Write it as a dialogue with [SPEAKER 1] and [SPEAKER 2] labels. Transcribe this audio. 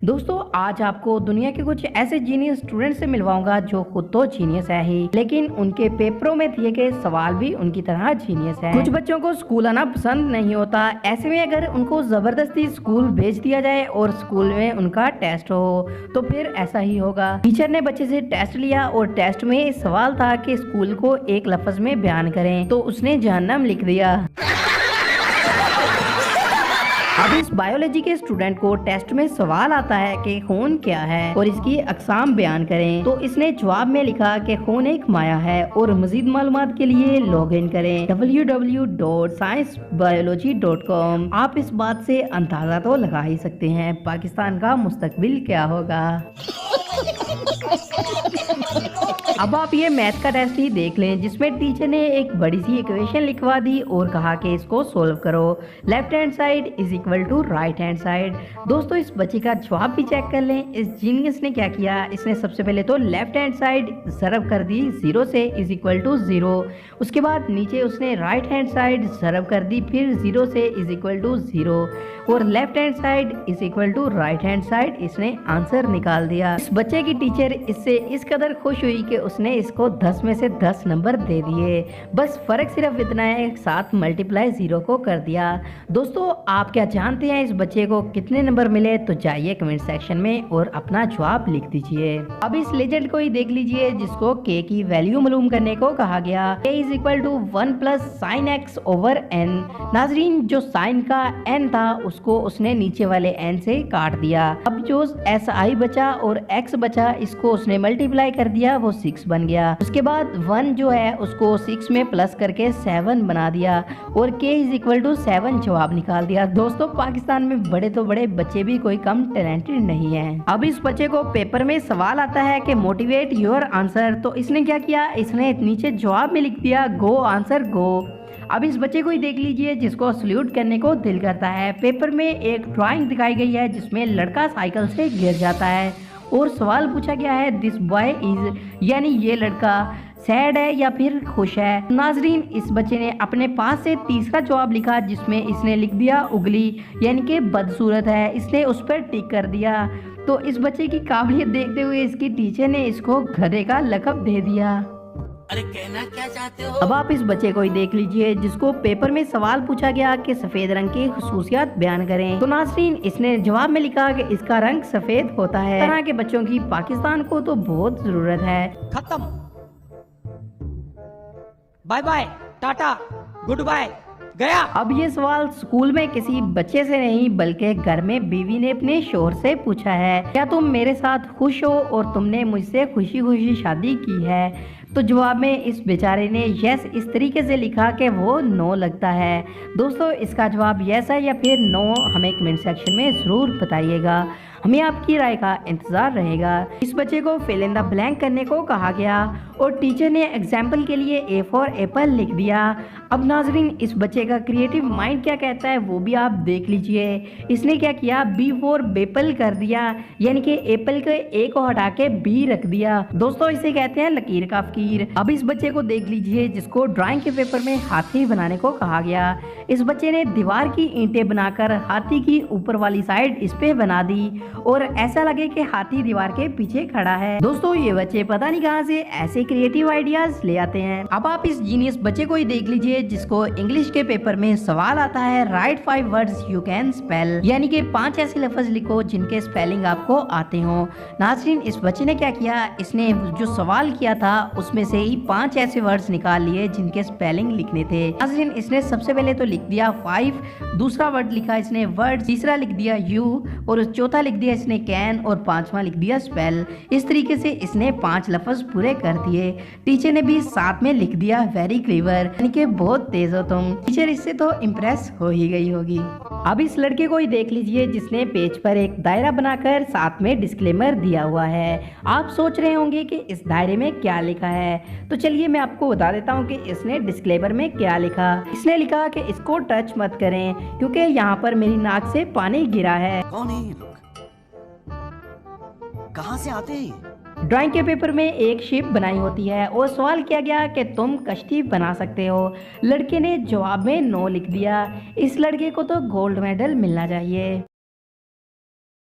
[SPEAKER 1] दोस्तों आज आपको दुनिया के कुछ ऐसे जीनियस स्टूडेंट से मिलवाऊंगा जो खुद तो जीनियस है ही, लेकिन उनके पेपरों में दिए गए सवाल भी उनकी तरह जीनियस है। कुछ बच्चों को स्कूल आना पसंद नहीं होता। ऐसे में अगर उनको जबरदस्ती स्कूल भेज दिया जाए और स्कूल में उनका टेस्ट हो तो फिर ऐसा ही होगा। टीचर ने बच्चे से टेस्ट लिया और टेस्ट में सवाल था कि स्कूल को एक लफ्ज में बयान करें, तो उसने जहन्नम लिख दिया। अब इस बायोलॉजी के स्टूडेंट को टेस्ट में सवाल आता है कि खून क्या है और इसकी अकसाम बयान करें, तो इसने जवाब में लिखा कि खून एक माया है और मजीद मालूमात के लिए लॉग इन करें www.sciencebiology.com। आप इस बात से अंदाजा तो लगा ही सकते हैं पाकिस्तान का मुस्तकबिल क्या होगा। अब आप ये मैथ का टेस्ट ही देख लें, जिसमें टीचर ने एक बड़ी सी इक्वेशन लिखवा दी और कहा कि इसको सोल्व करो। Left hand side is equal to right hand side. दोस्तों इस बच्चे का जवाब भी चेक कर लें। इस जीनियस ने क्या किया, इसने सबसे पहले तो लेफ्ट हैंड साइड ज़रब कर दी 0 से इज इक्वल टू 0। उसके बाद नीचे उसने राइट हैंड साइड ज़रब कर दी फिर 0 से इज इक्वल टू 0 और left hand side is equal to right hand side. इसने आंसर निकाल दिया। इस बच्चे की टीचर इससे इस कदर खुश हुई कि उसने इसको 10 में से 10 नंबर दे दिए। बस फर्क सिर्फ इतना है, साथ मल्टीप्लाई 0 को कर दिया। दोस्तों आप क्या जानते हैं इस बच्चे को कितने नंबर मिले? तो जाइए कमेंट सेक्शन में और अपना जवाब लिख दीजिए। अब इस लेजेंड को ही देख लीजिए जिसको k की वैल्यू मालूम करने को कहा गया। k is equal to 1 plus sign x over n। नाजरीन जो साइन का n था उसको उसने नीचे वाले n से काट दिया। अब जो si बचा और x बचा इसको उसने मल्टीप्लाई कर दिया, वो 6 बन गया। उसके बाद 1 जो है उसको 6 में प्लस करके 7 बना दिया और k इज इक्वल टू 7 जवाब निकाल दिया। दोस्तों पाकिस्तान में बड़े तो बड़े बच्चे भी कोई कम टैलेंटेड नहीं है। अब इस बच्चे को पेपर में सवाल आता है कि मोटिवेट योर आंसर, तो इसने क्या किया, इसने नीचे जवाब में लिख दिया गो आंसर गो। अब इस बच्चे को ही देख लीजिए जिसको सल्यूट करने को दिल करता है। पेपर में एक ड्राइंग दिखाई गई है जिसमें लड़का साइकिल से गिर जाता है और सवाल पूछा गया है दिस बॉय इज, यानी ये लड़का सैड है या फिर खुश है। नाजरीन इस बच्चे ने अपने पास से तीसरा जवाब लिखा जिसमें इसने लिख दिया उगली, यानी कि बदसूरत है। इसने उस पर टिक कर दिया। तो इस बच्चे की काबिलियत देखते हुए इसकी टीचर ने इसको गधे का लक़ब दे दिया।
[SPEAKER 2] अरे कहना क्या चाहते हो?
[SPEAKER 1] अब आप इस बच्चे को ही देख लीजिए जिसको पेपर में सवाल पूछा गया कि सफेद रंग की खुसूसियात बयान करें, तो नाज़रीन इसने जवाब में लिखा कि इसका रंग सफेद होता है। इस तरह के बच्चों की पाकिस्तान को तो बहुत जरूरत है।
[SPEAKER 2] खत्म, बाय बाय, टाटा, गुड बाय, गया।
[SPEAKER 1] अब ये सवाल स्कूल में किसी बच्चे से नहीं बल्कि घर में बीवी ने अपने शोहर से पूछा है, क्या तुम मेरे साथ खुश हो और तुमने मुझसे खुशी खुशी शादी की है? तो जवाब में इस बेचारे ने यस इस तरीके से लिखा कि वो नो लगता है। दोस्तों इसका जवाब यस है या फिर नो हमें कमेंट सेक्शन में ज़रूर बताइएगा। हमें आपकी राय का इंतज़ार रहेगा। इस बच्चे को फिल इन द ब्लैंक करने को कहा गया और टीचर ने एग्जाम्पल के लिए ए फॉर एप्पल लिख दिया। अब नाजरीन इस बच्चे का क्रिएटिव माइंड क्या कहता है वो भी आप देख लीजिए। इसने क्या किया, बी फॉर बेपल कर दिया, यानी कि एप्पल के ए को हटा के बी रख दिया। दोस्तों इसे कहते हैं लकीर का फकीर। अब इस बच्चे को देख लीजिए जिसको ड्राइंग के पेपर में हाथी बनाने को कहा गया। इस बच्चे ने दीवार की ईंटें बनाकर हाथी की ऊपर वाली साइड इस पे बना दी और ऐसा लगे कि हाथी दीवार के पीछे खड़ा है। दोस्तों ये बच्चे पता नहीं कहां से ऐसे क्रिएटिव आइडियाज ले आते हैं। अब आप इस जीनियस बच्चे को ही देख लीजिए जिसको इंग्लिश के पेपर में सवाल आता है right 5 words you can spell, यानी कि 5 ऐसे लफ्ज लिखो जिनके स्पेलिंग आपको आते हो। नाज़रीन इस बच्चे ने क्या किया, इसने जो सवाल किया था उसमें से ही 5 ऐसे वर्ड्स निकाल लिए जिनके स्पेलिंग लिखने थे। नाज़रीन इसने सबसे पहले तो लिख दिया 5, दूसरा वर्ड लिखा इसने वर्ड, तीसरा लिख दिया यू और चौथा लिख दिया इसने कैन और 5वां लिख दिया स्पेल। इस तरीके से इसने 5 लफ्ज पूरे कर दिए। टीचर ने भी साथ में लिख दिया वेरी क्लेवर, यानी कि बहुत तेज हो तुम। टीचर इससे तो इम्प्रेस हो ही गई होगी। अब इस लड़के को ही देख लीजिए जिसने पेज पर एक दायरा बनाकर साथ में डिस्क्लेमर दिया हुआ है। आप सोच रहे होंगे कि इस दायरे में क्या लिखा है, तो चलिए मैं आपको बता देता हूँ कि इसने डिस्क्लेमर में क्या लिखा। इसने लिखा कि इसको टच मत करें क्योंकि यहाँ पर मेरी नाक से पानी गिरा है।
[SPEAKER 2] कौन है ये लोग? कहां से आते हैं?
[SPEAKER 1] ड्राइंग के पेपर में एक शिप बनाई होती है और सवाल किया गया कि तुम कश्ती बना सकते हो। लड़के ने जवाब में नो लिख दिया। इस लड़के को तो गोल्ड मेडल मिलना चाहिए।